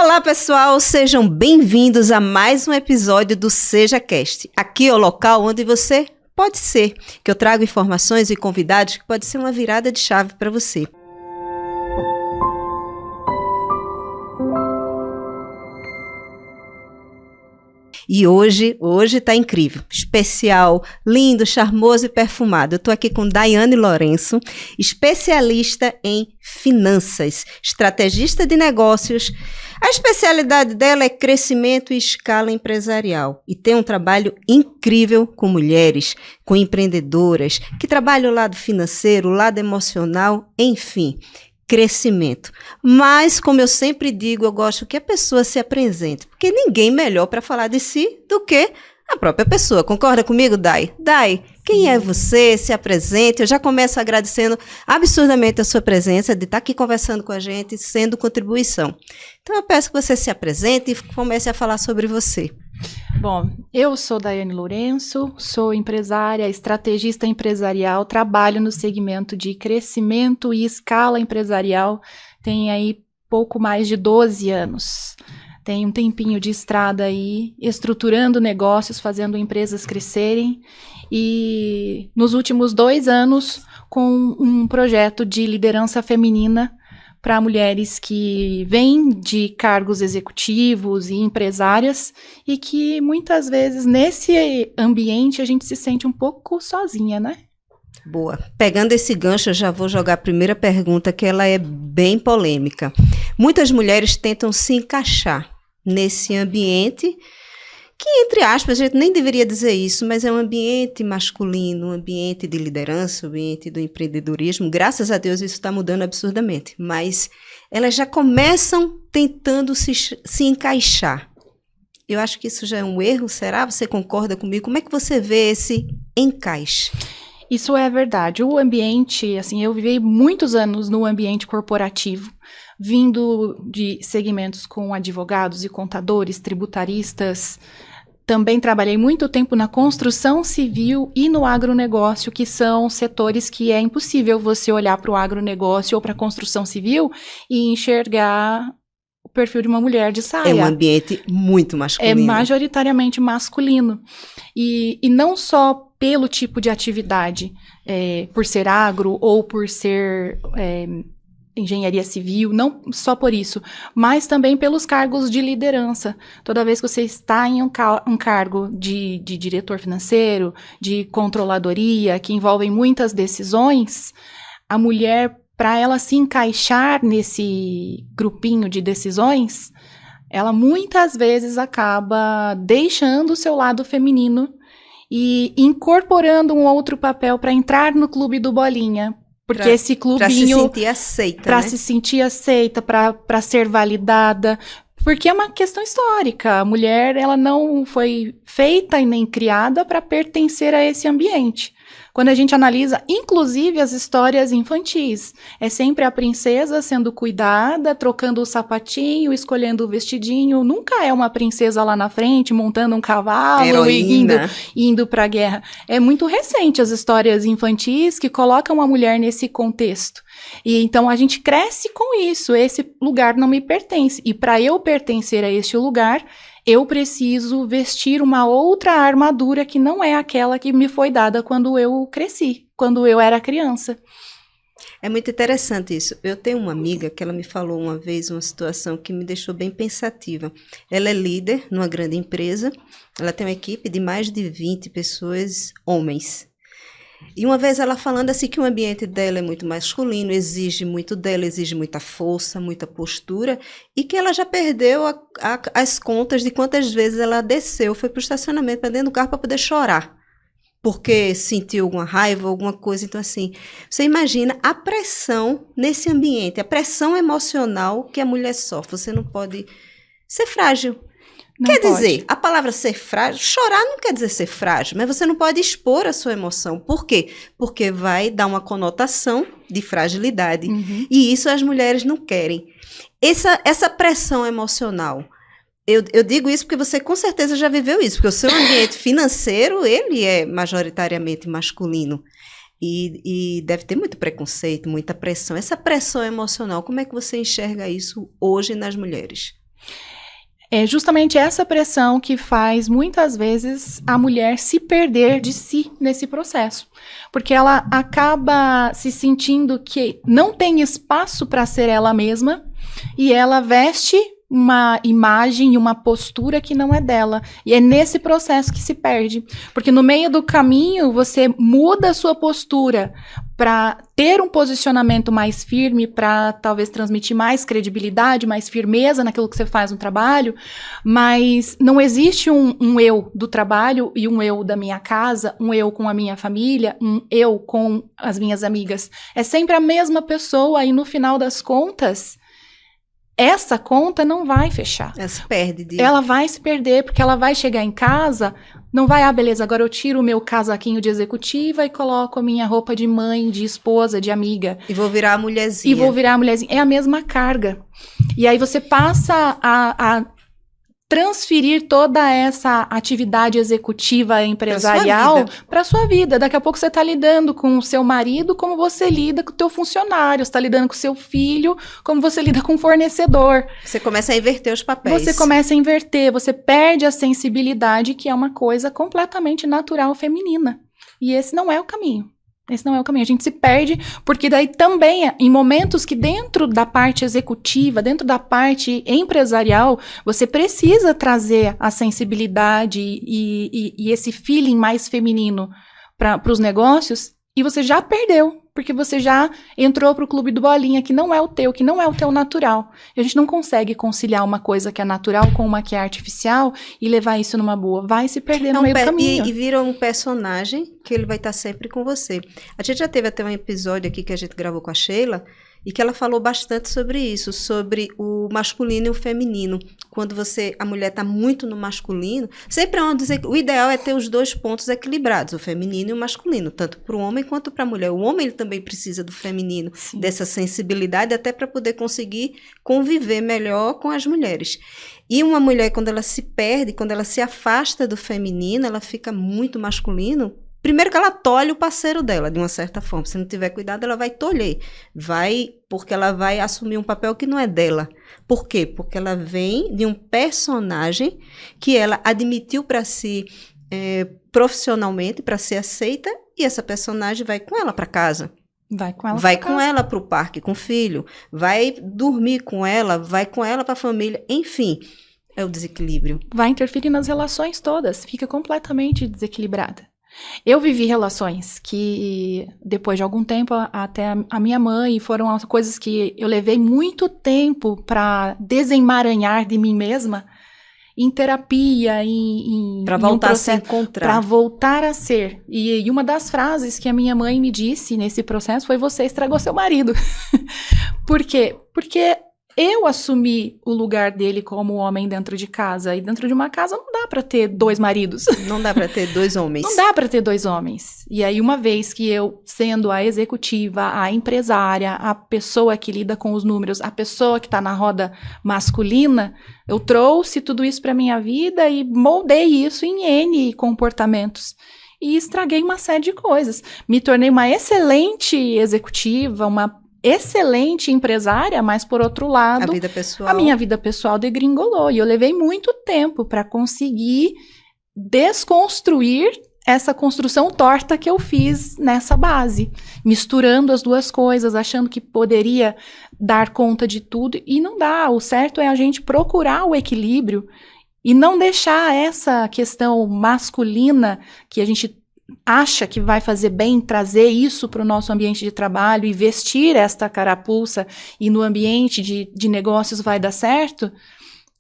Olá, pessoal, sejam bem-vindos a mais um episódio do SejaCast. Aqui é o local onde você pode ser, que eu trago informações e convidados que pode ser uma virada de chave para você. E hoje tá incrível, especial, lindo, charmoso e perfumado. Eu tô aqui com Daiane Lourenço, especialista em finanças, estrategista de negócios. A especialidade dela é crescimento e escala empresarial. E tem um trabalho incrível com mulheres, com empreendedoras, que trabalham o lado financeiro, o lado emocional, enfim. Crescimento. Mas, como eu sempre digo, eu gosto que a pessoa se apresente, porque ninguém melhor para falar de si do que a própria pessoa. Concorda comigo, Dai? Dai, quem é você? Se apresente. Eu já começo agradecendo absurdamente a sua presença, de estar aqui conversando com a gente, sendo contribuição. Então, eu peço que você se apresente e comece a falar sobre você. Bom, eu sou Daiane Lourenço, sou empresária, estrategista empresarial, trabalho no segmento de crescimento e escala empresarial, tenho aí pouco mais de 12 anos. Tenho um tempinho de estrada aí, estruturando negócios, fazendo empresas crescerem e nos últimos 2 anos com um projeto de liderança feminina para mulheres que vêm de cargos executivos e empresárias e que muitas vezes nesse ambiente a gente se sente um pouco sozinha, né? Boa. Pegando esse gancho, eu já vou jogar a primeira pergunta, que ela é bem polêmica. Muitas mulheres tentam se encaixar nesse ambiente que, entre aspas, a gente nem deveria dizer isso, mas é um ambiente masculino, um ambiente de liderança, um ambiente do empreendedorismo. Graças a Deus isso está mudando absurdamente, mas elas já começam tentando se encaixar. Eu acho que isso já é um erro, será? Você concorda comigo? Como é que você vê esse encaixe? Isso é verdade. O ambiente, assim, eu vivi muitos anos no ambiente corporativo, vindo de segmentos com advogados e contadores, tributaristas. Também trabalhei muito tempo na construção civil e no agronegócio, que são setores que é impossível você olhar para o agronegócio ou para a construção civil e enxergar o perfil de uma mulher de saia. É um ambiente muito masculino. É majoritariamente masculino. E não só pelo tipo de atividade, por ser agro ou por ser engenharia civil, não só por isso, mas também pelos cargos de liderança. Toda vez que você está em um cargo de diretor financeiro, de controladoria, que envolvem muitas decisões, a mulher, para ela se encaixar nesse grupinho de decisões, ela muitas vezes acaba deixando o seu lado feminino e incorporando um outro papel para entrar no clube do Bolinha. Porque esse clubinho... Para se sentir aceita, Para se sentir aceita, para ser validada. Porque é uma questão histórica. A mulher, ela não foi feita e nem criada para pertencer a esse ambiente. Quando a gente analisa, inclusive, as histórias infantis, é sempre a princesa sendo cuidada, trocando o sapatinho, escolhendo o vestidinho. Nunca é uma princesa lá na frente, montando um cavalo e indo para a guerra. É muito recente as histórias infantis que colocam a mulher nesse contexto. E então a gente cresce com isso. Esse lugar não me pertence. E para eu pertencer a este lugar, eu preciso vestir uma outra armadura que não é aquela que me foi dada quando eu cresci, quando eu era criança. É muito interessante isso. Eu tenho uma amiga que ela me falou uma vez uma situação que me deixou bem pensativa. Ela é líder numa grande empresa, ela tem uma equipe de mais de 20 pessoas, homens. E uma vez ela falando assim que o ambiente dela é muito masculino, exige muito dela, exige muita força, muita postura, e que ela já perdeu as contas de quantas vezes ela desceu, foi para o estacionamento, para dentro do carro para poder chorar, porque sentiu alguma raiva, alguma coisa. Então assim, você imagina a pressão nesse ambiente, a pressão emocional que a mulher sofre. Você não pode ser frágil. Quer dizer, a palavra ser frágil, chorar não quer dizer ser frágil, mas você não pode expor a sua emoção. Por quê? Porque vai dar uma conotação de fragilidade. Uhum. E isso as mulheres não querem. Essa pressão emocional, eu digo isso porque você com certeza já viveu isso, porque o seu ambiente financeiro, ele é majoritariamente masculino. E deve ter muito preconceito, muita pressão. Essa pressão emocional, como é que você enxerga isso hoje nas mulheres? É justamente essa pressão que faz, muitas vezes, a mulher se perder de si nesse processo. Porque ela acaba se sentindo que não tem espaço para ser ela mesma e ela veste uma imagem e uma postura que não é dela. E é nesse processo que se perde. Porque no meio do caminho, você muda a sua postura para ter um posicionamento mais firme, para talvez transmitir mais credibilidade, mais firmeza naquilo que você faz no trabalho, mas não existe um eu do trabalho e um eu da minha casa, um eu com a minha família, um eu com as minhas amigas. É sempre a mesma pessoa e no final das contas, essa conta não vai fechar. Ela se perde. Ela vai se perder, porque ela vai chegar em casa, não vai, beleza, agora eu tiro o meu casaquinho de executiva e coloco a minha roupa de mãe, de esposa, de amiga. E vou virar a mulherzinha. É a mesma carga. E aí você passa a transferir toda essa atividade executiva empresarial para sua vida. Daqui a pouco você está lidando com o seu marido como você lida com o teu funcionário, você está lidando com o seu filho como você lida com o fornecedor. Você começa a inverter os papéis. Você começa a inverter, você perde a sensibilidade, que é uma coisa completamente natural feminina. E esse não é o caminho. Esse não é o caminho. A gente se perde, porque daí também, em momentos que dentro da parte executiva, dentro da parte empresarial, você precisa trazer a sensibilidade e esse feeling mais feminino para os negócios, e você já perdeu, porque você já entrou para o clube do bolinha, que não é o teu, que não é o teu natural. E a gente não consegue conciliar uma coisa que é natural com uma que é artificial e levar isso numa boa. Vai se perder no meio do caminho. E vira um personagem que ele vai estar sempre com você. A gente já teve até um episódio aqui que a gente gravou com a Sheila, e que ela falou bastante sobre isso, sobre o masculino e o feminino. Quando a mulher está muito no masculino, sempre é dizer que o ideal é ter os dois pontos equilibrados, o feminino e o masculino, tanto para o homem quanto para a mulher. O homem ele também precisa do feminino, sim, dessa sensibilidade, até para poder conseguir conviver melhor com as mulheres. E uma mulher, quando ela se perde, quando ela se afasta do feminino, ela fica muito masculino. Primeiro que ela tolhe o parceiro dela, de uma certa forma. Se não tiver cuidado, ela vai tolher. Porque ela vai assumir um papel que não é dela. Por quê? Porque ela vem de um personagem que ela admitiu para si profissionalmente, para ser aceita, e essa personagem vai com ela para casa. Vai com ela para o parque com o filho, vai dormir com ela, vai com ela para a família, enfim, é o desequilíbrio. Vai interferir nas relações todas, fica completamente desequilibrada. Eu vivi relações que, depois de algum tempo, até a minha mãe, foram as coisas que eu levei muito tempo para desemaranhar de mim mesma, em terapia, para voltar a se encontrar. Para voltar a ser. E uma das frases que a minha mãe me disse nesse processo foi: você estragou seu marido. Por quê? Porque eu assumi o lugar dele como homem dentro de casa. E dentro de uma casa não dá para ter dois maridos. Não dá para ter dois homens. Não dá para ter dois homens. E aí, uma vez que eu, sendo a executiva, a empresária, a pessoa que lida com os números, a pessoa que está na roda masculina, eu trouxe tudo isso para minha vida e moldei isso em N comportamentos. E estraguei uma série de coisas. Me tornei uma excelente executiva, uma excelente empresária, mas por outro lado, a minha vida pessoal degringolou, e eu levei muito tempo para conseguir desconstruir essa construção torta que eu fiz nessa base, misturando as duas coisas, achando que poderia dar conta de tudo, e não dá. O certo é a gente procurar o equilíbrio e não deixar essa questão masculina que a gente acha que vai fazer bem, trazer isso para o nosso ambiente de trabalho e vestir esta carapuça, e no ambiente de negócios vai dar certo.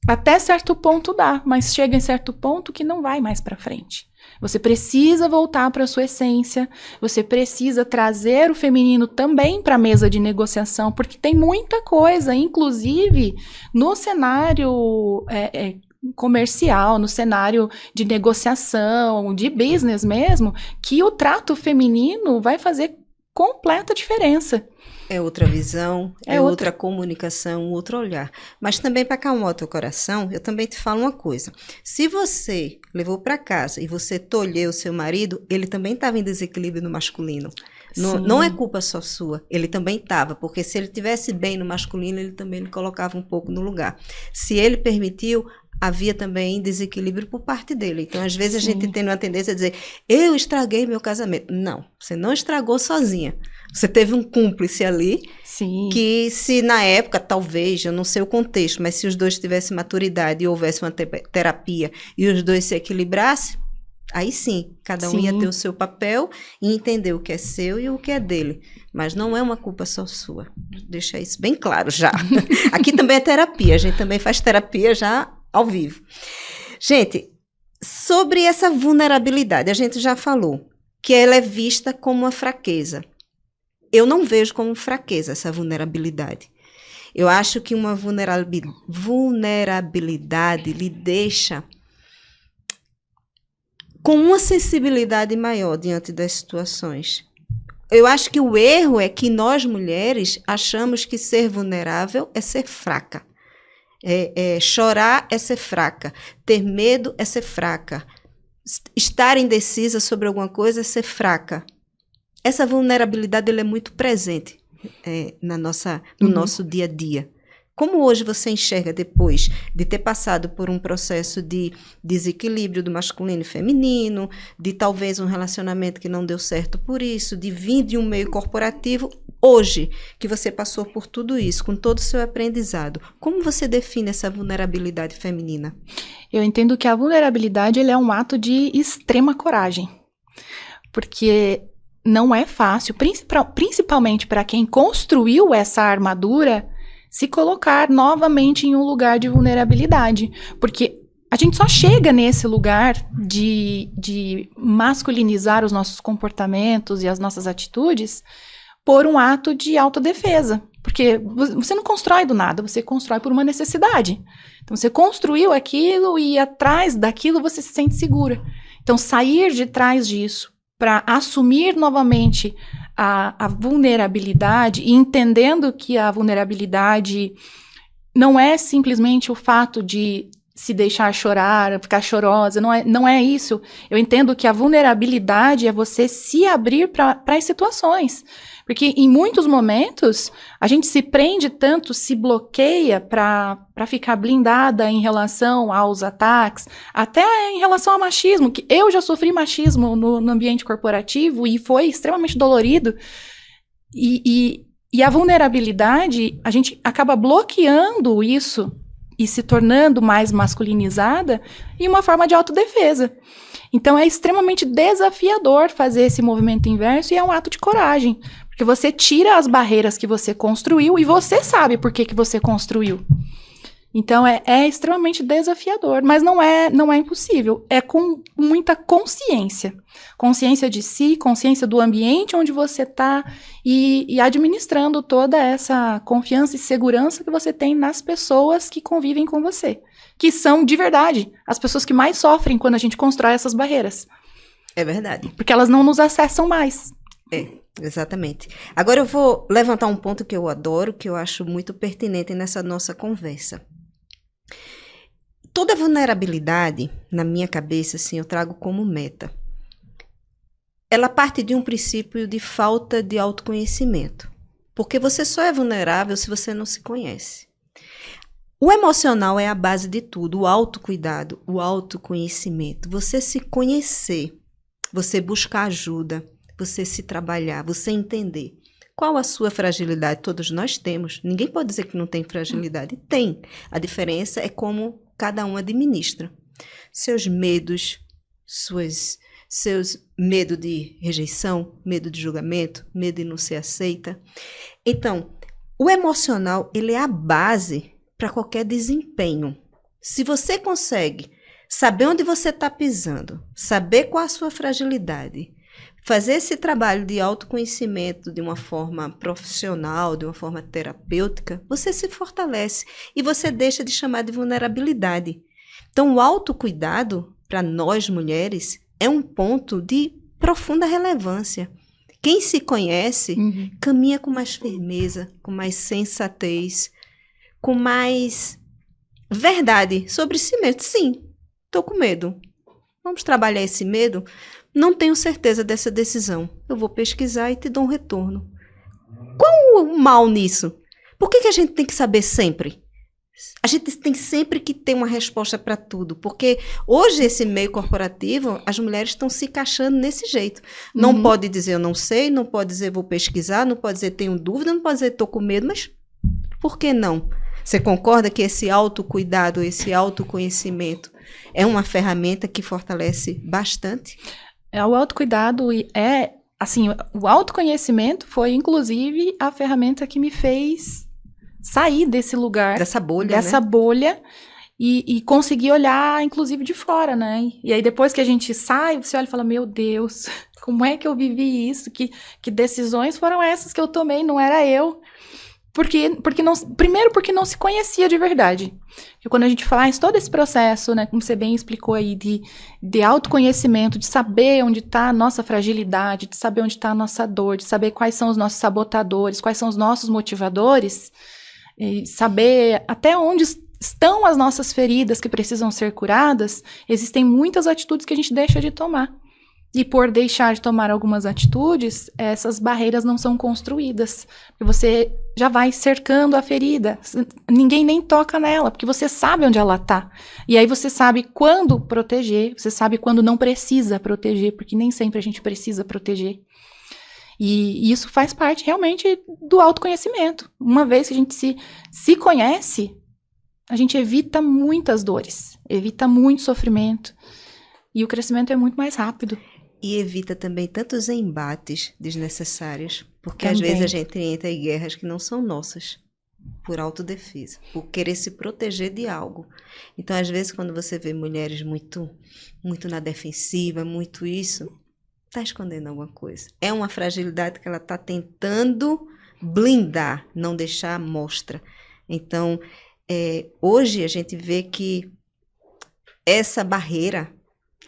Até certo ponto dá, mas chega em certo ponto que não vai mais para frente. Você precisa voltar para a sua essência, você precisa trazer o feminino também para a mesa de negociação, porque tem muita coisa, inclusive no cenário comercial, no cenário de negociação, de business mesmo, que o trato feminino vai fazer completa diferença. É outra visão, é outra comunicação, outro olhar. Mas também, para acalmar o teu coração, eu também te falo uma coisa. Se você levou para casa e você tolheu o seu marido, ele também estava em desequilíbrio no masculino. Não é culpa só sua. Ele também estava, porque se ele tivesse bem no masculino, ele também lhe colocava um pouco no lugar. Se ele permitiu, havia também desequilíbrio por parte dele. Então, às vezes, a gente tem uma tendência a dizer, eu estraguei meu casamento. Não, você não estragou sozinha. Você teve um cúmplice ali, que se na época, talvez, eu não sei o contexto, mas se os dois tivessem maturidade e houvesse uma terapia e os dois se equilibrassem, aí sim, cada um ia ter o seu papel e entender o que é seu e o que é dele. Mas não é uma culpa só sua. Deixa isso bem claro já. Aqui também é terapia, a gente também faz terapia já ao vivo. Gente, sobre essa vulnerabilidade, a gente já falou que ela é vista como uma fraqueza. Eu não vejo como fraqueza essa vulnerabilidade. Eu acho que uma vulnerabilidade lhe deixa com uma sensibilidade maior diante das situações. Eu acho que o erro é que nós, mulheres, achamos que ser vulnerável é ser fraca. Chorar é ser fraca. Ter medo é ser fraca. Estar indecisa sobre alguma coisa é ser fraca. Essa vulnerabilidade ela é muito presente no nosso dia a dia. Como hoje você enxerga depois de ter passado por um processo de desequilíbrio do masculino e feminino, de talvez um relacionamento que não deu certo por isso, de vir de um meio corporativo, hoje que você passou por tudo isso, com todo o seu aprendizado, como você define essa vulnerabilidade feminina? Eu entendo que a vulnerabilidade ele é um ato de extrema coragem, porque não é fácil, principalmente para quem construiu essa armadura, se colocar novamente em um lugar de vulnerabilidade. Porque a gente só chega nesse lugar de masculinizar os nossos comportamentos e as nossas atitudes por um ato de autodefesa. Porque você não constrói do nada, você constrói por uma necessidade. Então, você construiu aquilo e atrás daquilo você se sente segura. Então, sair de trás disso para assumir novamente a vulnerabilidade e entendendo que a vulnerabilidade não é simplesmente o fato de se deixar chorar, ficar chorosa, não é isso. Eu entendo que a vulnerabilidade é você se abrir para as situações. Porque em muitos momentos a gente se prende tanto, se bloqueia para ficar blindada em relação aos ataques, até em relação ao machismo, que eu já sofri machismo no ambiente corporativo e foi extremamente dolorido. E a vulnerabilidade, a gente acaba bloqueando isso e se tornando mais masculinizada em uma forma de autodefesa. Então é extremamente desafiador fazer esse movimento inverso e é um ato de coragem. Porque você tira as barreiras que você construiu e você sabe por que você construiu. Então, é extremamente desafiador, mas não é impossível. É com muita consciência. Consciência de si, consciência do ambiente onde você está e administrando toda essa confiança e segurança que você tem nas pessoas que convivem com você. Que são, de verdade, as pessoas que mais sofrem quando a gente constrói essas barreiras. É verdade. Porque elas não nos acessam mais. Exatamente. Agora eu vou levantar um ponto que eu adoro, que eu acho muito pertinente nessa nossa conversa. Toda vulnerabilidade, na minha cabeça, assim, eu trago como meta. Ela parte de um princípio de falta de autoconhecimento. Porque você só é vulnerável se você não se conhece. O emocional é a base de tudo, o autocuidado, o autoconhecimento. Você se conhecer, você buscar ajuda, você se trabalhar, você entender qual a sua fragilidade. Todos nós temos. Ninguém pode dizer que não tem fragilidade. Tem. A diferença é como cada um administra. Seus medos, seus medo de rejeição, medo de julgamento, medo de não ser aceita. Então, o emocional, ele é a base para qualquer desempenho. Se você consegue saber onde você está pisando, saber qual a sua fragilidade, fazer esse trabalho de autoconhecimento de uma forma profissional, de uma forma terapêutica, você se fortalece e você deixa de chamar de vulnerabilidade. Então, o autocuidado, para nós mulheres, é um ponto de profunda relevância. Quem se conhece, caminha com mais firmeza, com mais sensatez, com mais verdade sobre si mesmo. Sim, estou com medo. Vamos trabalhar esse medo? Não tenho certeza dessa decisão. Eu vou pesquisar e te dou um retorno. Qual o mal nisso? Por que a gente tem que saber sempre? A gente tem sempre que ter uma resposta para tudo, porque hoje esse meio corporativo, as mulheres estão se encaixando nesse jeito. Não pode dizer eu não sei, não pode dizer vou pesquisar, não pode dizer tenho dúvida, não pode dizer estou com medo, mas por que não? Você concorda que esse autocuidado, esse autoconhecimento é uma ferramenta que fortalece bastante? O autocuidado assim, o autoconhecimento foi, inclusive, a ferramenta que me fez sair desse lugar. Dessa bolha, dessa né? bolha e conseguir olhar, inclusive, de fora, né? E aí, depois que a gente sai, você olha e fala, meu Deus, como é que eu vivi isso? Que decisões foram essas que eu tomei? Não era eu. Primeiro porque não se conhecia de verdade. E quando a gente faz todo esse processo, né, como você bem explicou aí, de autoconhecimento, de saber onde está a nossa fragilidade, de saber onde está a nossa dor, de saber quais são os nossos sabotadores, quais são os nossos motivadores, e saber até onde estão as nossas feridas que precisam ser curadas, existem muitas atitudes que a gente deixa de tomar. E por deixar de tomar algumas atitudes, essas barreiras não são construídas. Porque você já vai cercando a ferida. Ninguém nem toca nela, porque você sabe onde ela está. E aí você sabe quando proteger, você sabe quando não precisa proteger, porque nem sempre a gente precisa proteger. E isso faz parte realmente do autoconhecimento. Uma vez que a gente se conhece, a gente evita muitas dores, evita muito sofrimento. E o crescimento é muito mais rápido. E evita também tantos embates desnecessários, porque Também. às vezes a gente entra em guerras que não são nossas, por autodefesa, por querer se proteger de algo. Então, às vezes, quando você vê mulheres muito na defensiva, muito isso, está escondendo alguma coisa. É uma fragilidade que ela está tentando blindar, não deixar à mostra. Então, hoje a gente vê que essa barreira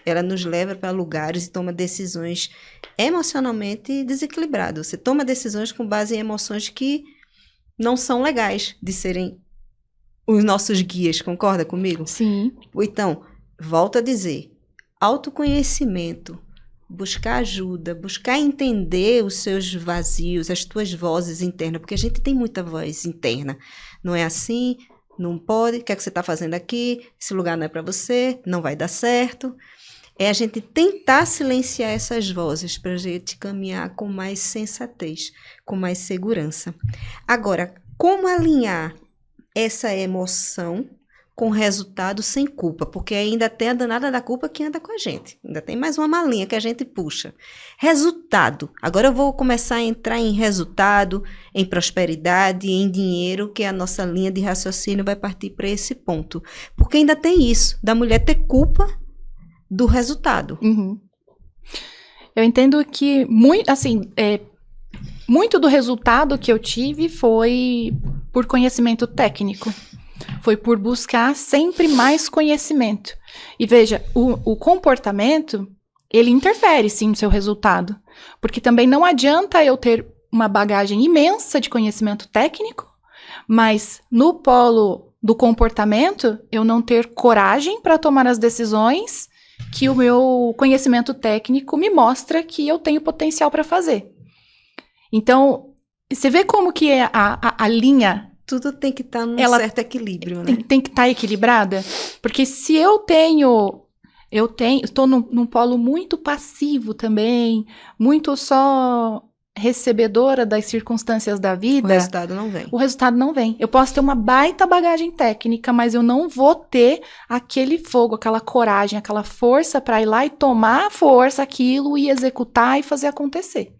ela nos leva para lugares e toma decisões emocionalmente desequilibradas. Você toma decisões com base em emoções que não são legais de serem os nossos guias, concorda comigo? Sim. Então, volto a dizer, autoconhecimento, buscar ajuda, buscar entender os seus vazios, as tuas vozes internas, porque a gente tem muita voz interna. Não é assim, não pode, o que é que você está fazendo aqui? Esse lugar não é para você, não vai dar certo. É a gente tentar silenciar essas vozes para a gente caminhar com mais sensatez, com mais segurança. Agora, como alinhar essa emoção com resultado sem culpa? Porque ainda tem a danada da culpa que anda com a gente. Ainda tem mais uma malinha que a gente puxa. Resultado. Agora eu vou começar a entrar em resultado, em prosperidade, em dinheiro, que a nossa linha de raciocínio vai partir para esse ponto. Porque ainda tem isso, da mulher ter culpa do resultado. Uhum. Eu entendo que muito do resultado que eu tive foi por conhecimento técnico. Foi por buscar sempre mais conhecimento. E veja, o comportamento, ele interfere sim no seu resultado. Porque também não adianta eu ter uma bagagem imensa de conhecimento técnico, mas no polo do comportamento, eu não ter coragem para tomar as decisões que o meu conhecimento técnico me mostra que eu tenho potencial para fazer. Então, você vê como que é a linha... Tudo tem que estar num certo equilíbrio, né? Tem que estar equilibrada. Porque se eu estou num polo muito passivo também, muito só recebedora das circunstâncias da vida, o resultado não vem. O resultado não vem. Eu posso ter uma baita bagagem técnica, mas eu não vou ter aquele fogo, aquela coragem, aquela força para ir lá e tomar a força aquilo e executar e fazer acontecer.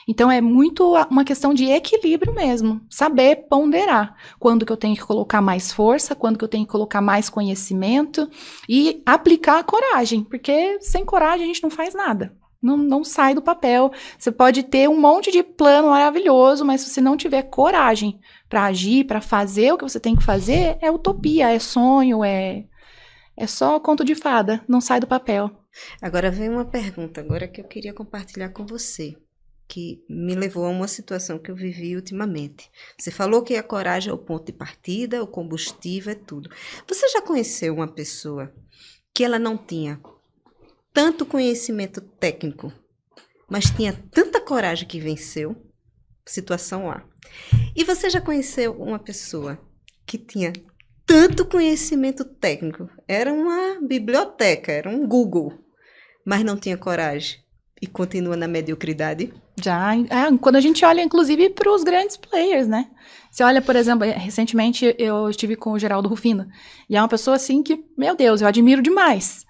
Então, é muito uma questão de equilíbrio mesmo. Saber ponderar. Quando que eu tenho que colocar mais força, quando que eu tenho que colocar mais conhecimento e aplicar a coragem. Porque sem coragem a gente não faz nada. Não sai do papel. Você pode ter um monte de plano maravilhoso, mas se você não tiver coragem para agir, para fazer o que você tem que fazer, é utopia, é sonho, é só conto de fada. Não sai do papel. Agora vem uma pergunta agora que eu queria compartilhar com você, que me levou a uma situação que eu vivi ultimamente. Você falou que a coragem é o ponto de partida, o combustível é tudo. Você já conheceu uma pessoa que ela não tinha tanto conhecimento técnico, mas tinha tanta coragem que venceu. Situação A. E você já conheceu uma pessoa que tinha tanto conhecimento técnico, era uma biblioteca, era um Google, mas não tinha coragem e continua na mediocridade? Já, quando a gente olha, inclusive, para os grandes players, né? Você olha, por exemplo, recentemente eu estive com o Geraldo Rufino, e é uma pessoa assim que, meu Deus, eu admiro demais.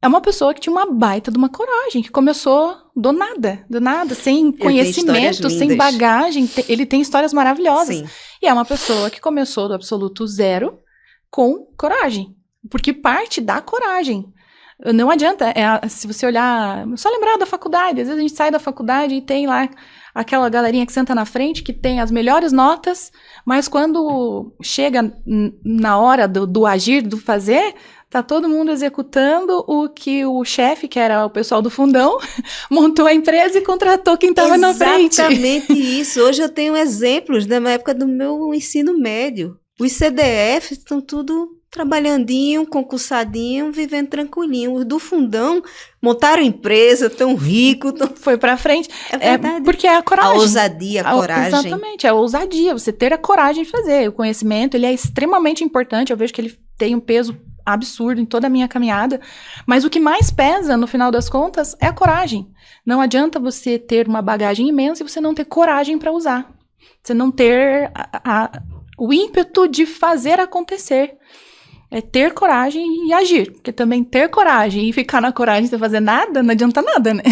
É uma pessoa que tinha uma baita de uma coragem, que começou do nada, sem conhecimento, sem bagagem. Ele tem histórias maravilhosas. Sim. E é uma pessoa que começou do absoluto zero com coragem, porque parte da coragem. Não adianta, se você olhar, só lembrar da faculdade, às vezes a gente sai da faculdade e tem lá aquela galerinha que senta na frente, que tem as melhores notas, mas quando chega na hora do agir, do fazer, tá todo mundo executando o que o chefe, que era o pessoal do fundão, montou a empresa e contratou quem estava na frente. Exatamente isso. Hoje eu tenho exemplos da época do meu ensino médio. Os CDFs estão tudo trabalhandinho, concursadinho, vivendo tranquilinho. Os do fundão montaram empresa, tão rico. Foi pra frente. É verdade. Porque é a coragem. A ousadia, a coragem. Exatamente, é a ousadia, você ter a coragem de fazer. O conhecimento, ele é extremamente importante, eu vejo que ele tem um peso absurdo em toda a minha caminhada, mas o que mais pesa, no final das contas, é a coragem. Não adianta você ter uma bagagem imensa e você não ter coragem para usar. Você não ter o ímpeto de fazer acontecer. É ter coragem e agir. Porque também ter coragem e ficar na coragem sem fazer nada, não adianta nada, né?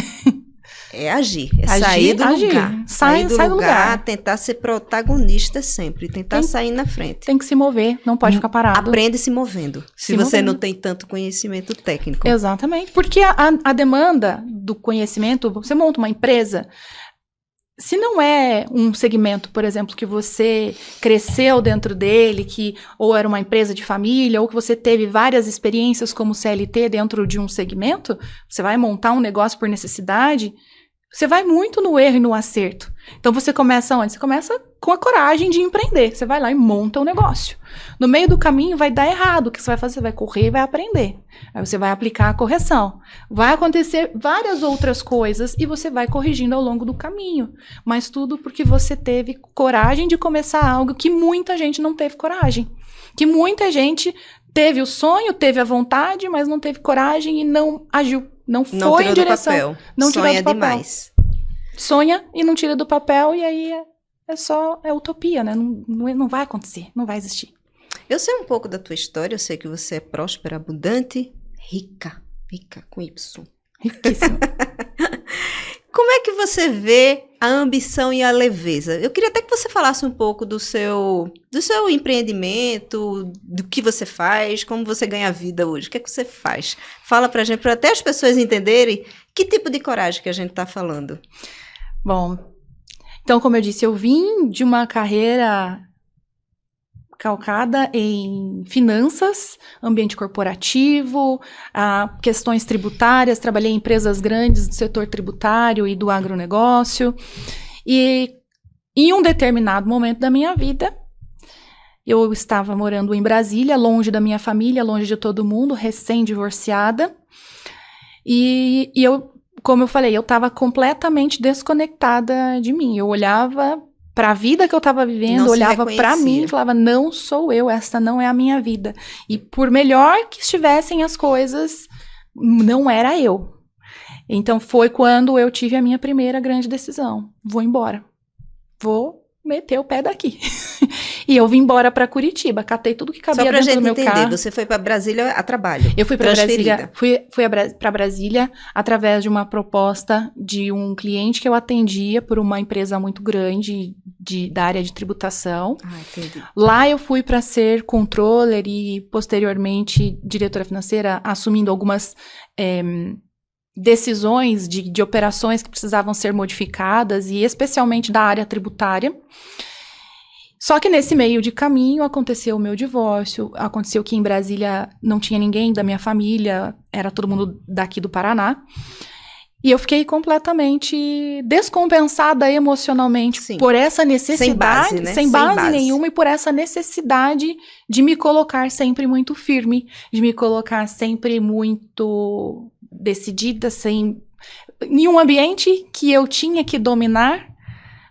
É agir, sair do lugar. Sair do lugar, tentar ser protagonista sempre, tentar sair na frente. Tem que se mover, não pode ficar parado. Aprende se movendo, se você não tem tanto conhecimento técnico. Exatamente, porque a demanda do conhecimento, você monta uma empresa, se não é um segmento, por exemplo, que você cresceu dentro dele, ou era uma empresa de família, ou que você teve várias experiências como CLT dentro de um segmento, você vai montar um negócio por necessidade, você vai muito no erro e no acerto. Então você começa onde? Você começa com a coragem de empreender. Você vai lá e monta um negócio. No meio do caminho vai dar errado. O que você vai fazer? Você vai correr e vai aprender. Aí você vai aplicar a correção. Vai acontecer várias outras coisas e você vai corrigindo ao longo do caminho. Mas tudo porque você teve coragem de começar algo que muita gente não teve coragem. Que muita gente teve o sonho, teve a vontade, mas não teve coragem e não agiu. Não foi em direção. Papel. Não tirou do papel. Demais. Sonha e não tira do papel e aí é utopia, né? Não vai acontecer, não vai existir. Eu sei um pouco da tua história, eu sei que você é próspera, abundante, rica com Y. Riquíssima. Como é que você vê a ambição e a leveza? Eu queria até que você falasse um pouco do seu empreendimento, do que você faz, como você ganha vida hoje. O que é que você faz? Fala pra gente, para até as pessoas entenderem que tipo de coragem que a gente tá falando. Bom, então, como eu disse, eu vim de uma carreira calcada em finanças, ambiente corporativo, questões tributárias, trabalhei em empresas grandes do setor tributário e do agronegócio. E em um determinado momento da minha vida, eu estava morando em Brasília, longe da minha família, longe de todo mundo, recém-divorciada. E eu, como eu falei, eu estava completamente desconectada de mim. Eu olhava para a vida que eu estava vivendo, olhava para mim e falava, não sou eu, esta não é a minha vida. E por melhor que estivessem as coisas, não era eu. Então foi quando eu tive a minha primeira grande decisão. Vou embora. Vou meter o pé daqui. E eu vim embora para Curitiba, catei tudo que cabia dentro do meu carro. Só pra gente entender, você foi para Brasília a trabalho? Eu fui para Brasília, fui para Brasília através de uma proposta de um cliente que eu atendia por uma empresa muito grande da área de tributação. Entendi. Lá eu fui para ser controller e posteriormente diretora financeira, assumindo algumas decisões de operações que precisavam ser modificadas e especialmente da área tributária. Só que nesse meio de caminho aconteceu o meu divórcio, aconteceu que em Brasília não tinha ninguém da minha família, era todo mundo daqui do Paraná. E eu fiquei completamente descompensada emocionalmente por essa necessidade, sem base nenhuma, e por essa necessidade de me colocar sempre muito firme, de me colocar sempre muito decidida, em um ambiente que eu tinha que dominar,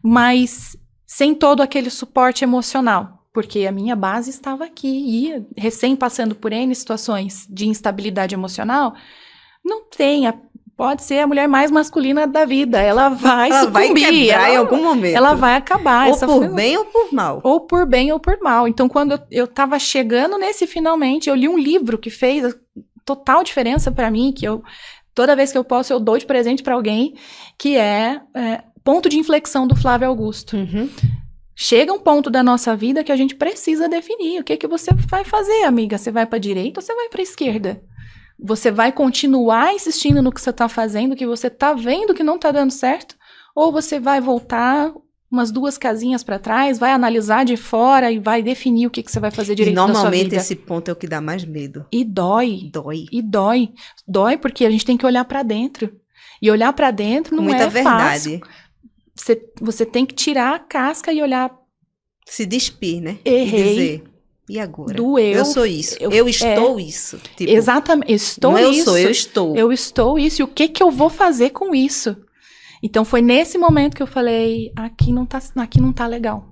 mas sem todo aquele suporte emocional, porque a minha base estava aqui, e recém passando por N situações de instabilidade emocional, não tem, pode ser a mulher mais masculina da vida, ela vai sucumbir, vai quebrar em algum momento. Ela vai acabar. Ou por bem ou por mal. Ou por bem ou por mal. Então, quando eu estava chegando nesse finalmente, eu li um livro que fez total diferença para mim, que toda vez que eu posso, eu dou de presente para alguém, que é Ponto de Inflexão, do Flávio Augusto. Uhum. Chega um ponto da nossa vida que a gente precisa definir. O que você vai fazer, amiga? Você vai para a direita ou você vai para a esquerda? Você vai continuar insistindo no que você está fazendo, que você está vendo que não está dando certo? Ou você vai voltar umas 2 casinhas para trás, vai analisar de fora e vai definir o que você vai fazer direito na sua vida? Normalmente esse ponto é o que dá mais medo. E dói. Dói. E dói. Dói porque a gente tem que olhar para dentro. E olhar para dentro não é verdade. fácil. Você tem que tirar a casca e olhar. Se despir, né? Errei. E dizer, e agora? Doeu. Eu sou isso. Eu estou isso. Tipo, exatamente. Estou não isso. Eu sou, eu estou. Eu estou isso. E o que eu vou fazer com isso? Então, foi nesse momento que eu falei, aqui não tá legal.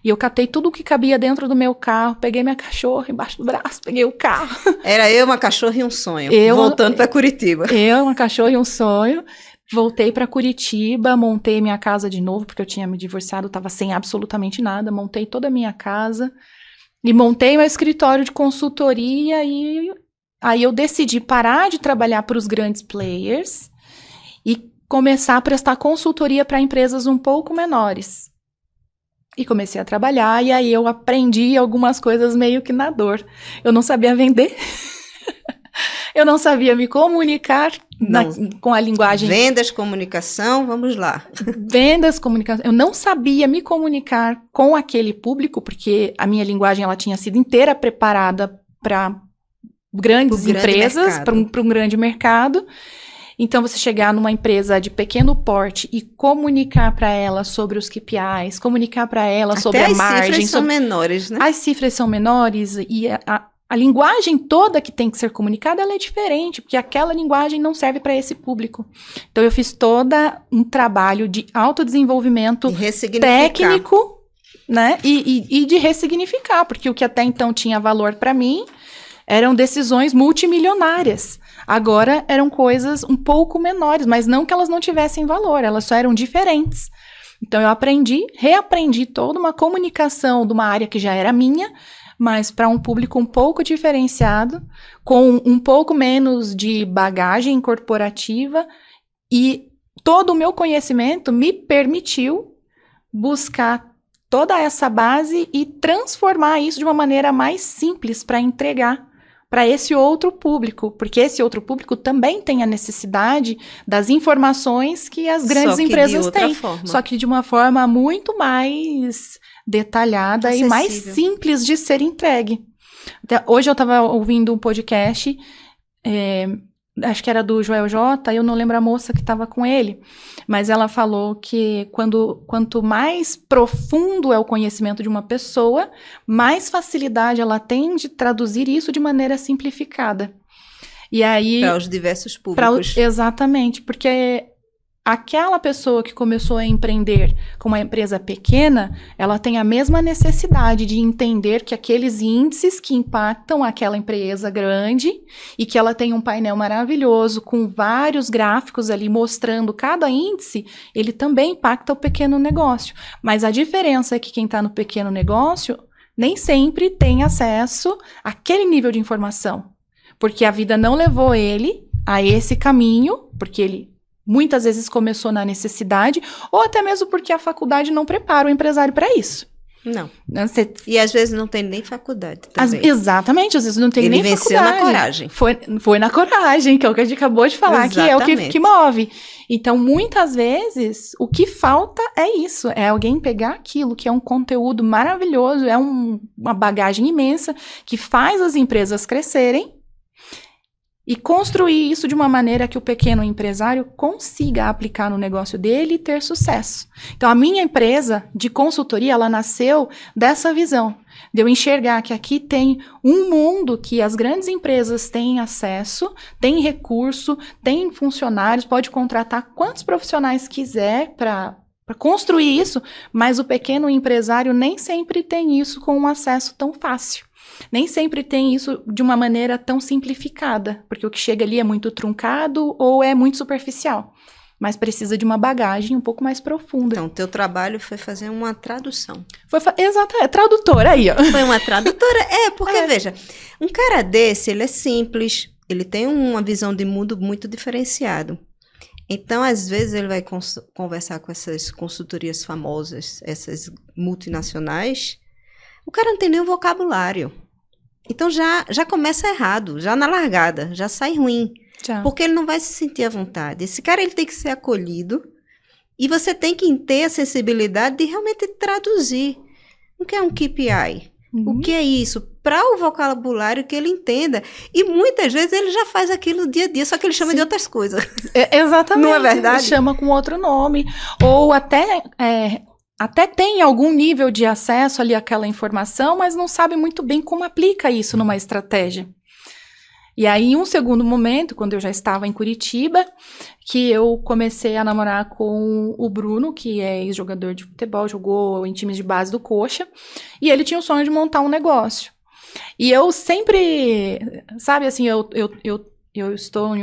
E eu catei tudo o que cabia dentro do meu carro, peguei minha cachorra embaixo do braço, peguei o carro. Era eu, uma cachorra e um sonho. Voltando para Curitiba. Eu, uma cachorra e um sonho. Voltei para Curitiba, montei minha casa de novo, porque eu tinha me divorciado, estava sem absolutamente nada. Montei toda a minha casa e montei meu escritório de consultoria. E aí eu decidi parar de trabalhar para os grandes players e começar a prestar consultoria para empresas um pouco menores. E comecei a trabalhar, e aí eu aprendi algumas coisas meio que na dor. Eu não sabia vender. Eu não sabia me comunicar com a linguagem. Vendas, comunicação, vamos lá. Vendas, comunicação. Eu não sabia me comunicar com aquele público, porque a minha linguagem ela tinha sido inteira preparada para grandes empresas, para um grande mercado. Então, você chegar numa empresa de pequeno porte e comunicar para ela sobre os KPIs, comunicar para ela sobre a margem. As cifras são menores, né? As cifras são menores e a linguagem toda que tem que ser comunicada, ela é diferente, porque aquela linguagem não serve para esse público. Então, eu fiz todo um trabalho de autodesenvolvimento técnico, né? E de ressignificar, porque o que até então tinha valor para mim eram decisões multimilionárias. Agora eram coisas um pouco menores, mas não que elas não tivessem valor, elas só eram diferentes. Então, eu reaprendi toda uma comunicação de uma área que já era minha, mas para um público um pouco diferenciado, com um pouco menos de bagagem corporativa, e todo o meu conhecimento me permitiu buscar toda essa base e transformar isso de uma maneira mais simples para entregar para esse outro público, porque esse outro público também tem a necessidade das informações que as grandes empresas têm, só que de uma forma muito mais detalhada acessível e mais simples de ser entregue. Hoje eu estava ouvindo um podcast, acho que era do Joel J, eu não lembro a moça que estava com ele, mas ela falou que quanto mais profundo é o conhecimento de uma pessoa, mais facilidade ela tem de traduzir isso de maneira simplificada. E aí para os diversos públicos. Exatamente, porque aquela pessoa que começou a empreender com uma empresa pequena, ela tem a mesma necessidade de entender que aqueles índices que impactam aquela empresa grande e que ela tem um painel maravilhoso com vários gráficos ali mostrando cada índice, ele também impacta o pequeno negócio. Mas a diferença é que quem está no pequeno negócio nem sempre tem acesso àquele nível de informação, porque a vida não levou ele a esse caminho, porque ele muitas vezes começou na necessidade, ou até mesmo porque a faculdade não prepara o empresário para isso. Não. E às vezes não tem nem faculdade também. Exatamente, às vezes não tem nem faculdade. Ele venceu na coragem. Foi na coragem, que é o que a gente acabou de falar, exatamente. Que é o que move. Então, muitas vezes, o que falta é isso, é alguém pegar aquilo que é um conteúdo maravilhoso, é uma bagagem imensa, que faz as empresas crescerem, e construir isso de uma maneira que o pequeno empresário consiga aplicar no negócio dele e ter sucesso. Então, a minha empresa de consultoria, ela nasceu dessa visão, de eu enxergar que aqui tem um mundo que as grandes empresas têm acesso, têm recurso, têm funcionários, pode contratar quantos profissionais quiser para construir isso, mas o pequeno empresário nem sempre tem isso com um acesso tão fácil. Nem sempre tem isso de uma maneira tão simplificada, porque o que chega ali é muito truncado ou é muito superficial, mas precisa de uma bagagem um pouco mais profunda. Então, teu trabalho foi fazer uma tradução. Exato, é tradutora aí, ó. Foi uma tradutora? Porque, veja, um cara desse, ele é simples, ele tem uma visão de mundo muito diferenciado. Então, às vezes, ele vai conversar com essas consultorias famosas, essas multinacionais, o cara não tem nem o vocabulário. Então, já começa errado, já na largada, já sai ruim. Já. Porque ele não vai se sentir à vontade. Esse cara, ele tem que ser acolhido e você tem que ter a sensibilidade de realmente traduzir. O que é um KPI? O que é isso? Para o vocabulário que ele entenda. E muitas vezes ele já faz aquilo dia a dia, só que ele chama de outras coisas. Exatamente. Não é verdade? Ele chama com outro nome. Ou até tem algum nível de acesso ali àquela informação, mas não sabe muito bem como aplica isso numa estratégia. E aí, em um segundo momento, quando eu já estava em Curitiba, que eu comecei a namorar com o Bruno, que é ex-jogador de futebol, jogou em times de base do Coxa, e ele tinha o sonho de montar um negócio. E eu sempre, sabe, assim, eu estou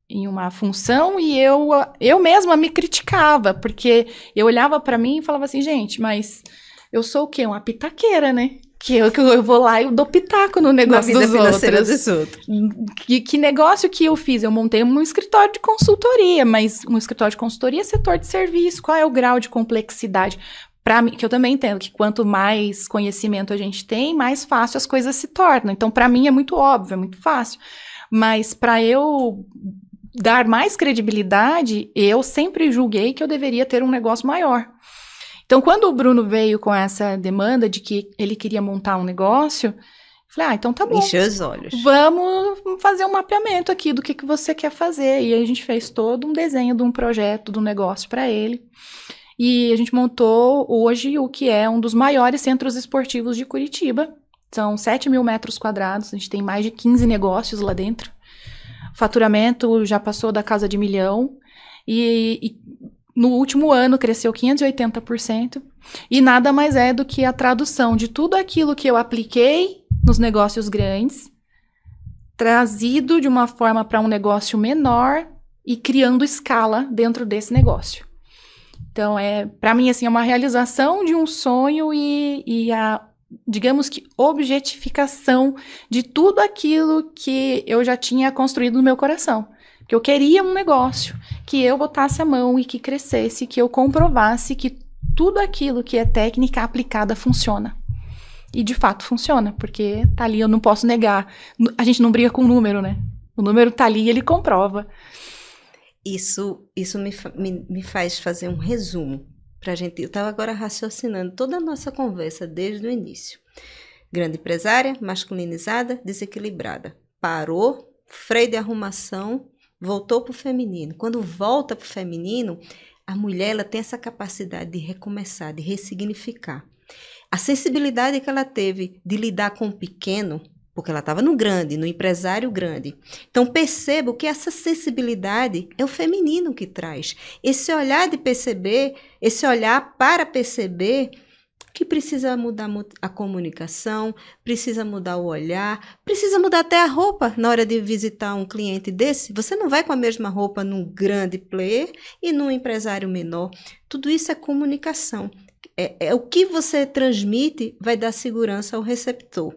em uma função e eu mesma me criticava, porque eu olhava para mim e falava assim, gente, mas eu sou o quê? Uma pitaqueira, né? Que eu vou lá e eu dou pitaco no negócio dos outros. Que negócio que eu fiz? Eu montei um escritório de consultoria, mas um escritório de consultoria é setor de serviço. Qual é o grau de complexidade? Para mim, que eu também entendo que quanto mais conhecimento a gente tem, mais fácil as coisas se tornam. Então, para mim é muito óbvio, é muito fácil. Mas para eu dar mais credibilidade, eu sempre julguei que eu deveria ter um negócio maior. Então, quando o Bruno veio com essa demanda de que ele queria montar um negócio, eu falei, então tá bom. Encheu os olhos. Vamos fazer um mapeamento aqui do que você quer fazer. E aí a gente fez todo um desenho de um projeto, de um negócio para ele. E a gente montou hoje o que é um dos maiores centros esportivos de Curitiba. São 7 mil metros quadrados, a gente tem mais de 15 negócios lá dentro. O faturamento já passou da casa de 1 milhão. E no último ano cresceu 580%, e nada mais é do que a tradução de tudo aquilo que eu apliquei nos negócios grandes, trazido de uma forma para um negócio menor e criando escala dentro desse negócio. Então, para mim, assim, é uma realização de um sonho e a, digamos que, objetificação de tudo aquilo que eu já tinha construído no meu coração. Que eu queria um negócio, que eu botasse a mão e que crescesse, que eu comprovasse que tudo aquilo que é técnica aplicada funciona. E de fato funciona, porque tá ali, eu não posso negar. A gente não briga com o número, né? O número tá ali e ele comprova. Isso me faz fazer um resumo pra gente. Eu estava agora raciocinando toda a nossa conversa desde o início. Grande empresária, masculinizada, desequilibrada. Parou, freio de arrumação, voltou para o feminino. Quando volta para o feminino, a mulher ela tem essa capacidade de recomeçar, de ressignificar. A sensibilidade que ela teve de lidar com o pequeno, porque ela estava no grande, no empresário grande. Então, percebo que essa sensibilidade é o feminino que traz. Esse olhar de perceber, esse olhar para perceber que precisa mudar a comunicação, precisa mudar o olhar, precisa mudar até a roupa na hora de visitar um cliente desse. Você não vai com a mesma roupa num grande player e num empresário menor. Tudo isso é comunicação. O que você transmite vai dar segurança ao receptor.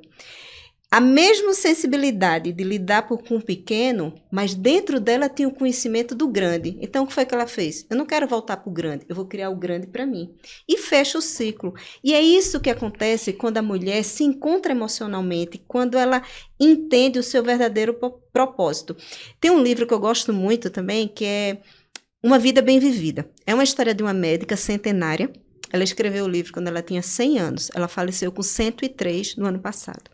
A mesma sensibilidade de lidar com o pequeno, mas dentro dela tinha o conhecimento do grande. Então, o que foi que ela fez? Eu não quero voltar para o grande, eu vou criar o grande para mim. E fecha o ciclo. E é isso que acontece quando a mulher se encontra emocionalmente, quando ela entende o seu verdadeiro propósito. Tem um livro que eu gosto muito também, que é Uma Vida Bem Vivida. É uma história de uma médica centenária. Ela escreveu o livro quando ela tinha 100 anos. Ela faleceu com 103 no ano passado.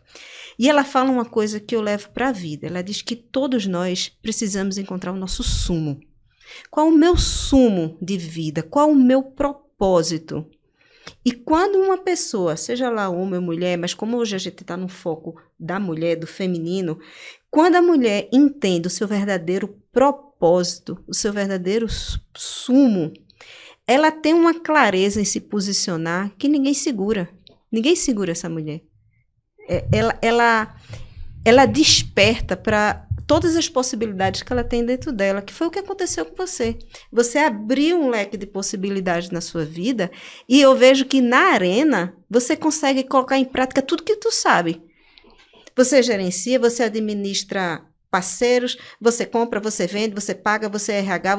E ela fala uma coisa que eu levo para a vida. Ela diz que todos nós precisamos encontrar o nosso sumo. Qual o meu sumo de vida? Qual o meu propósito? E quando uma pessoa, seja lá homem ou mulher, mas como hoje a gente está no foco da mulher, do feminino, quando a mulher entende o seu verdadeiro propósito, o seu verdadeiro sumo, ela tem uma clareza em se posicionar que ninguém segura. Ninguém segura essa mulher. Ela desperta para todas as possibilidades que ela tem dentro dela, que foi o que aconteceu com você. Você abriu um leque de possibilidades na sua vida e eu vejo que na arena você consegue colocar em prática tudo que tu sabe. Você gerencia, você administra parceiros, você compra, você vende, você paga, você é RH,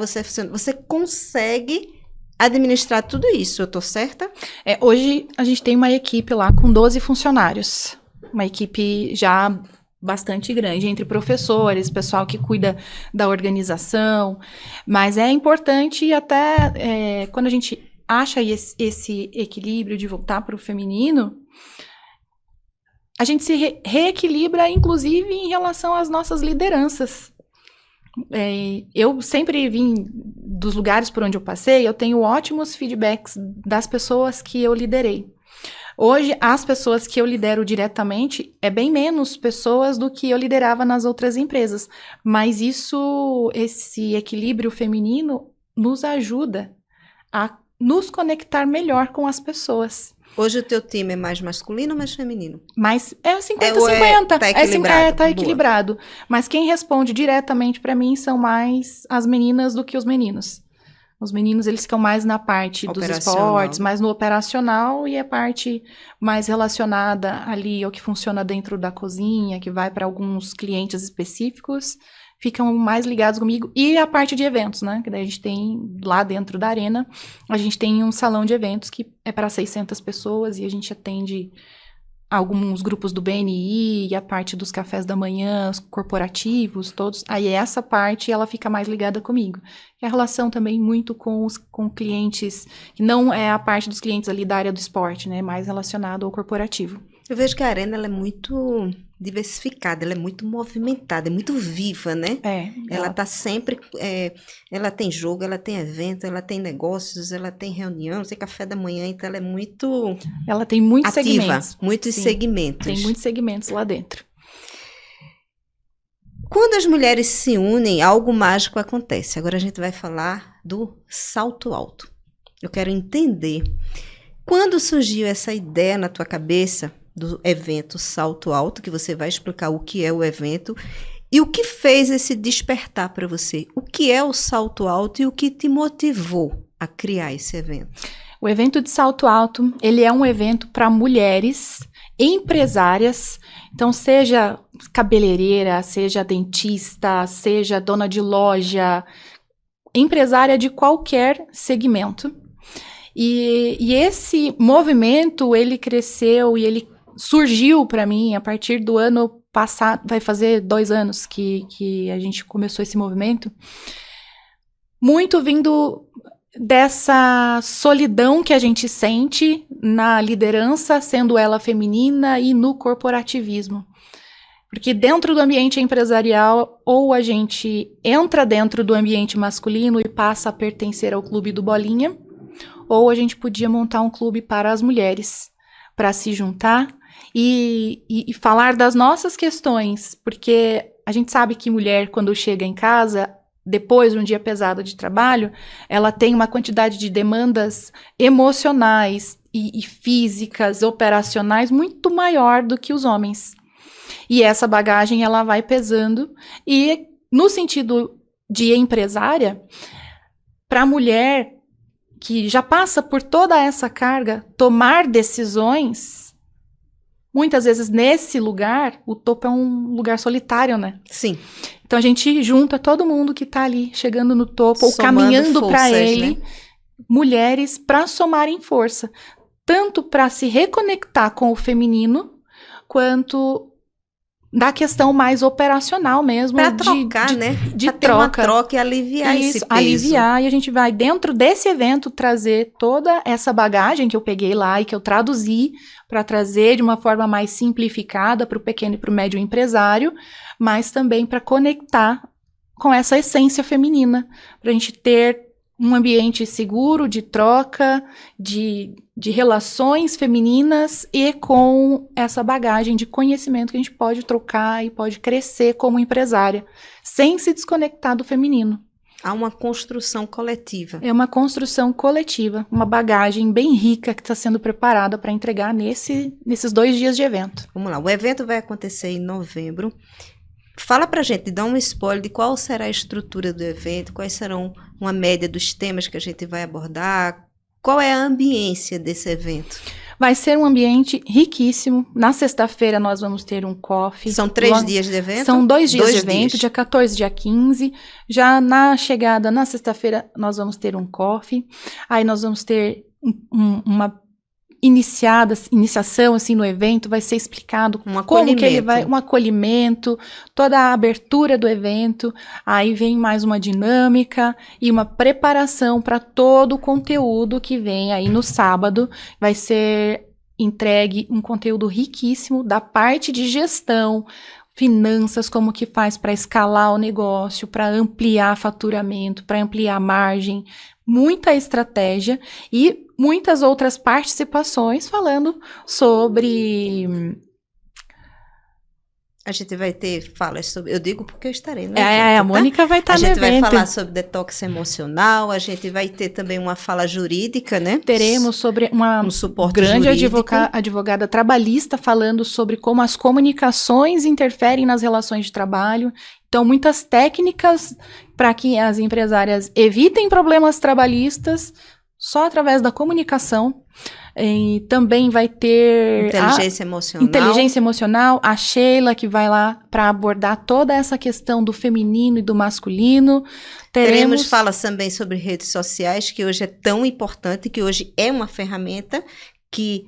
você consegue administrar tudo isso. Eu estou certa? Hoje a gente tem uma equipe lá com 12 funcionários. Uma equipe já bastante grande, entre professores, pessoal que cuida da organização. Mas é importante até quando a gente acha esse equilíbrio de voltar para o feminino, a gente se reequilibra, inclusive, em relação às nossas lideranças. Eu sempre vim dos lugares por onde eu passei, eu tenho ótimos feedbacks das pessoas que eu liderei. Hoje, as pessoas que eu lidero diretamente é bem menos pessoas do que eu liderava nas outras empresas. Mas esse equilíbrio feminino nos ajuda a nos conectar melhor com as pessoas. Hoje o teu time é mais masculino ou mais feminino? Mas é 50-50. Tá equilibrado. Tá equilibrado. Mas quem responde diretamente para mim são mais as meninas do que os meninos. Os meninos, eles ficam mais na parte dos esportes, mais no operacional, e a parte mais relacionada ali ao que funciona dentro da cozinha, que vai para alguns clientes específicos, ficam mais ligados comigo. E a parte de eventos, né? Que daí a gente tem, lá dentro da arena, a gente tem um salão de eventos que é para 600 pessoas e a gente atende alguns grupos do BNI e a parte dos cafés da manhã, os corporativos, todos. Aí essa parte, ela fica mais ligada comigo. E a relação também muito com clientes, que não é a parte dos clientes ali da área do esporte, né? Mais relacionado ao corporativo. Eu vejo que a arena ela é muito diversificada, ela é muito movimentada, é muito viva, né? Ela está sempre... ela tem jogo, ela tem evento, ela tem negócios, ela tem reunião, tem café da manhã, então ela é muito... Ela tem muitos ativa, segmentos. Muitos segmentos. Tem muitos segmentos lá dentro. Quando as mulheres se unem, algo mágico acontece. Agora a gente vai falar do salto alto. Eu quero entender. Quando surgiu essa ideia na tua cabeça do evento Salto Alto, que você vai explicar o que é o evento e o que fez esse despertar para você? O que é o Salto Alto e o que te motivou a criar esse evento? O evento de Salto Alto, ele é um evento para mulheres empresárias, então seja cabeleireira, seja dentista, seja dona de loja, empresária de qualquer segmento. E esse movimento, ele cresceu e ele surgiu para mim a partir do ano passado, vai fazer 2 anos que a gente começou esse movimento, muito vindo dessa solidão que a gente sente na liderança, sendo ela feminina, e no corporativismo. Porque dentro do ambiente empresarial, ou a gente entra dentro do ambiente masculino e passa a pertencer ao clube do Bolinha, ou a gente podia montar um clube para as mulheres, para se juntar e falar das nossas questões, porque a gente sabe que mulher, quando chega em casa, depois de um dia pesado de trabalho, ela tem uma quantidade de demandas emocionais e físicas, operacionais, muito maior do que os homens. E essa bagagem, ela vai pesando, e no sentido de empresária, para a mulher que já passa por toda essa carga, tomar decisões, muitas vezes nesse lugar, o topo é um lugar solitário, né? Sim. Então a gente junta todo mundo que tá ali, chegando no topo, ou caminhando para ele, né? Mulheres para somarem força, tanto para se reconectar com o feminino, quanto da questão mais operacional mesmo. Para trocar, né? De pra ter uma troca e aliviar isso, esse peso. aliviar, e a gente vai, dentro desse evento, trazer toda essa bagagem que eu peguei lá e que eu traduzi para trazer de uma forma mais simplificada para o pequeno e para o médio empresário, mas também para conectar com essa essência feminina, para a gente ter um ambiente seguro de troca, de relações femininas e com essa bagagem de conhecimento que a gente pode trocar e pode crescer como empresária, sem se desconectar do feminino. Há uma construção coletiva. É uma construção coletiva, uma bagagem bem rica que está sendo preparada para entregar nesses 2 dias de evento. Vamos lá, o evento vai acontecer em novembro. Fala pra gente, dá um spoiler de qual será a estrutura do evento, quais serão uma média dos temas que a gente vai abordar, qual é a ambiência desse evento? Vai ser um ambiente riquíssimo. Na sexta-feira nós vamos ter um coffee. São 3 dias de evento? São 2 dias de evento, dia 14 e dia 15. Já na chegada, na sexta-feira, nós vamos ter um coffee. Aí nós vamos ter uma iniciação assim no evento, vai ser explicado como que ele vai, um acolhimento, toda a abertura do evento, aí vem mais uma dinâmica e uma preparação para todo o conteúdo que vem aí no sábado, vai ser entregue um conteúdo riquíssimo da parte de gestão, finanças, como que faz para escalar o negócio, para ampliar faturamento, para ampliar margem, muita estratégia e muitas outras participações falando sobre... A gente vai ter falas sobre... Eu digo porque eu estarei no evento, a Mônica vai estar no evento. A gente vai falar sobre detox emocional, a gente vai ter também uma fala jurídica, né? Teremos sobre um suporte grande advogada trabalhista falando sobre como as comunicações interferem nas relações de trabalho. Então, muitas técnicas para que as empresárias evitem problemas trabalhistas só através da comunicação. E também vai ter inteligência emocional, a Sheila que vai lá para abordar toda essa questão do feminino e do masculino. Teremos falas também sobre redes sociais, que hoje é tão importante, que hoje é uma ferramenta que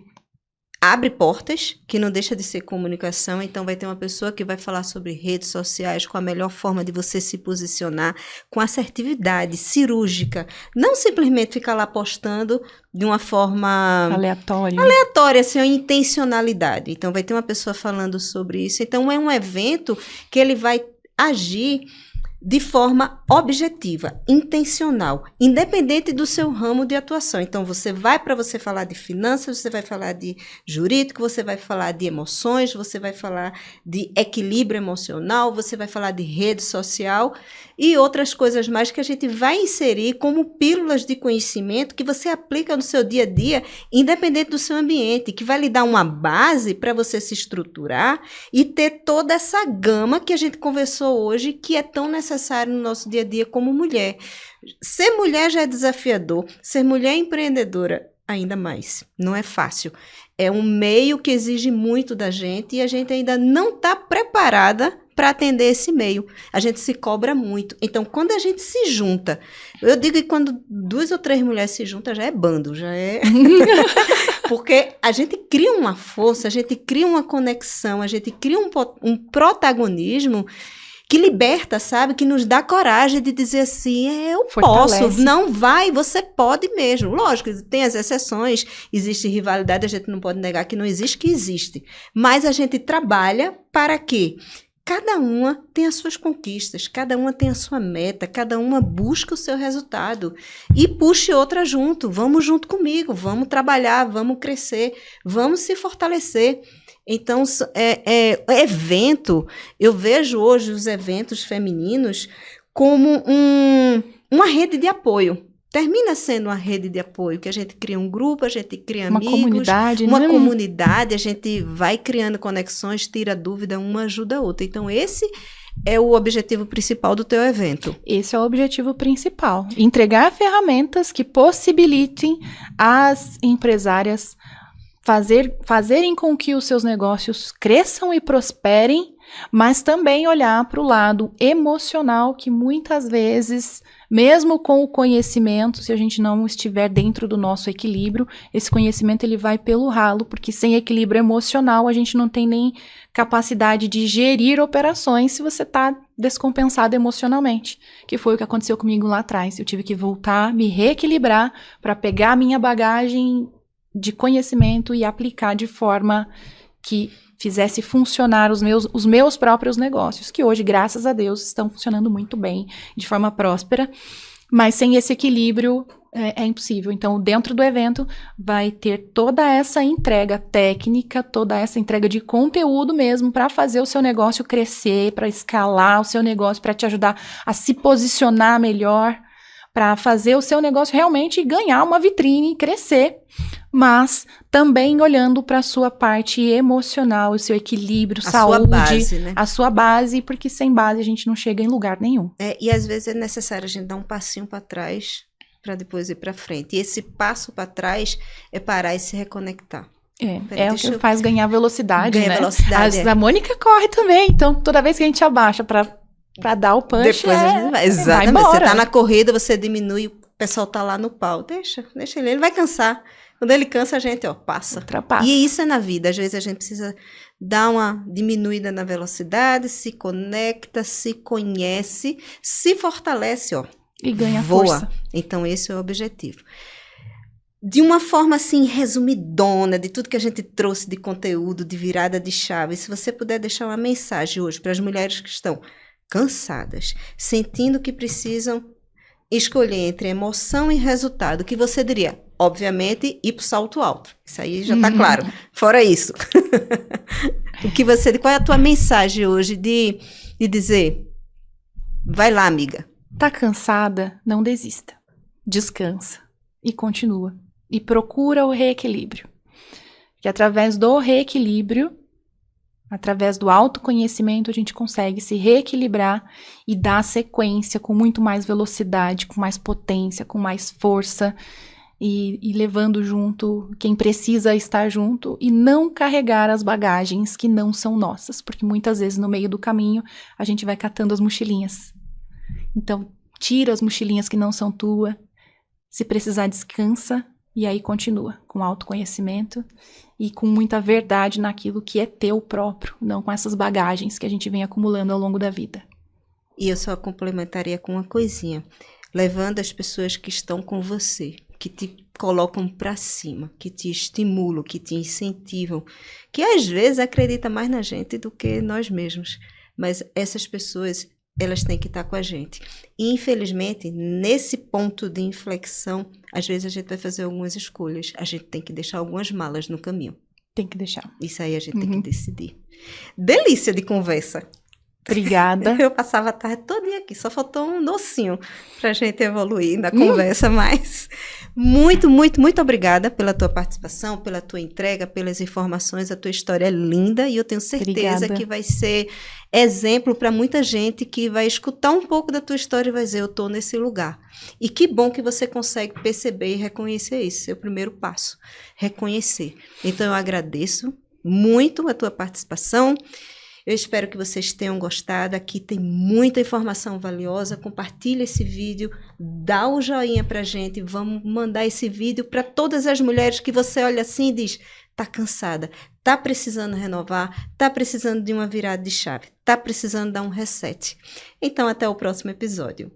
abre portas, que não deixa de ser comunicação. Então vai ter uma pessoa que vai falar sobre redes sociais, com a melhor forma de você se posicionar, com assertividade cirúrgica, não simplesmente ficar lá postando de uma forma aleatória, assim, uma intencionalidade. Então vai ter uma pessoa falando sobre isso. Então é um evento que ele vai agir de forma objetiva, intencional, independente do seu ramo de atuação. Então, você falar de finanças, você vai falar de jurídico, você vai falar de emoções, você vai falar de equilíbrio emocional, você vai falar de rede social e outras coisas mais que a gente vai inserir como pílulas de conhecimento que você aplica no seu dia a dia, independente do seu ambiente, que vai lhe dar uma base para você se estruturar e ter toda essa gama que a gente conversou hoje, que é tão necessário no nosso dia a dia como mulher. Ser mulher já é desafiador, ser mulher empreendedora ainda mais. Não é fácil. É um meio que exige muito da gente e a gente ainda não está preparada para atender esse meio. A gente se cobra muito. Então, quando a gente se junta, eu digo que quando 2 ou 3 mulheres se juntam, já é bando, já é... Porque a gente cria uma força, a gente cria uma conexão, a gente cria um protagonismo que liberta, sabe? Que nos dá coragem de dizer assim, eu posso, não vai, você pode mesmo. Lógico, tem as exceções, existe rivalidade, a gente não pode negar que não existe, que existe. Mas a gente trabalha para quê? Cada uma tem as suas conquistas, cada uma tem a sua meta, cada uma busca o seu resultado. E puxe outra junto, vamos junto comigo, vamos trabalhar, vamos crescer, vamos se fortalecer. Então, evento, eu vejo hoje os eventos femininos como uma rede de apoio. Termina sendo uma rede de apoio, que a gente cria um grupo, a gente cria amigos, uma comunidade, a gente vai criando conexões, tira dúvida, uma ajuda a outra. Então, esse é o objetivo principal do teu evento. Esse é o objetivo principal. Entregar ferramentas que possibilitem as empresárias fazerem com que os seus negócios cresçam e prosperem Mas também olhar para o lado emocional, que muitas vezes, mesmo com o conhecimento, se a gente não estiver dentro do nosso equilíbrio, esse conhecimento ele vai pelo ralo, porque sem equilíbrio emocional a gente não tem nem capacidade de gerir operações se você está descompensado emocionalmente, que foi o que aconteceu comigo lá atrás. Eu tive que voltar, me reequilibrar para pegar a minha bagagem de conhecimento e aplicar de forma que fizesse funcionar os meus próprios negócios, que hoje, graças a Deus, estão funcionando muito bem, de forma próspera, mas sem esse equilíbrio é impossível. Então, dentro do evento, vai ter toda essa entrega técnica, toda essa entrega de conteúdo mesmo, para fazer o seu negócio crescer, para escalar o seu negócio, para te ajudar a se posicionar melhor, para fazer o seu negócio realmente ganhar uma vitrine, crescer, mas também olhando para a sua parte emocional, o seu equilíbrio, saúde, sua base, né? A sua base, porque sem base a gente não chega em lugar nenhum. E às vezes é necessário a gente dar um passinho para trás para depois ir para frente. E esse passo para trás é parar e se reconectar. É o que faz ganhar velocidade, ganha né? velocidade. A Mônica corre também, então toda vez que a gente abaixa para dar o punch, depois a gente vai. Exatamente. Vai embora. Você tá na corrida, você diminui, o pessoal tá lá no pau. Deixa ele vai cansar. Quando ele cansa, a gente, passa. Ultrapassa. E isso é na vida. Às vezes a gente precisa dar uma diminuída na velocidade, se conecta, se conhece, se fortalece, e ganha voa. Força. Então, esse é o objetivo. De uma forma, assim, resumidona, de tudo que a gente trouxe de conteúdo, de virada de chave, se você puder deixar uma mensagem hoje para as mulheres que estão cansadas, sentindo que precisam escolher entre emoção e resultado, o que você diria? Obviamente, ir para o salto alto. Isso aí já está claro. Fora isso. Qual é a tua mensagem hoje de dizer, vai lá, amiga. Tá cansada? Não desista. Descansa. E continua. E procura o reequilíbrio. Que através do reequilíbrio, através do autoconhecimento, a gente consegue se reequilibrar e dar sequência com muito mais velocidade, com mais potência, com mais força e levando junto quem precisa estar junto e não carregar as bagagens que não são nossas, porque muitas vezes no meio do caminho a gente vai catando as mochilinhas. Então, tira as mochilinhas que não são tua, se precisar descansa e aí continua com autoconhecimento e com muita verdade naquilo que é teu próprio, não com essas bagagens que a gente vem acumulando ao longo da vida. E eu só complementaria com uma coisinha, levando as pessoas que estão com você, que te colocam para cima, que te estimulam, que te incentivam, que às vezes acreditam mais na gente do que nós mesmos, mas essas pessoas, elas têm que estar com a gente. E, infelizmente, nesse ponto de inflexão, às vezes a gente vai fazer algumas escolhas. A gente tem que deixar algumas malas no caminho. Tem que deixar. Isso aí a gente tem que decidir. Delícia de conversa. Obrigada. Eu passava a tarde todinha aqui, só faltou um docinho pra gente evoluir na conversa, mas muito, muito, muito obrigada pela tua participação, pela tua entrega, pelas informações, a tua história é linda e eu tenho certeza que vai ser exemplo para muita gente que vai escutar um pouco da tua história e vai dizer, eu tô nesse lugar. E que bom que você consegue perceber e reconhecer isso, seu primeiro passo, reconhecer. Então eu agradeço muito a tua participação. Eu espero que vocês tenham gostado. Aqui tem muita informação valiosa. Compartilha esse vídeo, dá o joinha pra gente. Vamos mandar esse vídeo para todas as mulheres que você olha assim e diz, tá cansada, tá precisando renovar, tá precisando de uma virada de chave, tá precisando dar um reset. Então, até o próximo episódio.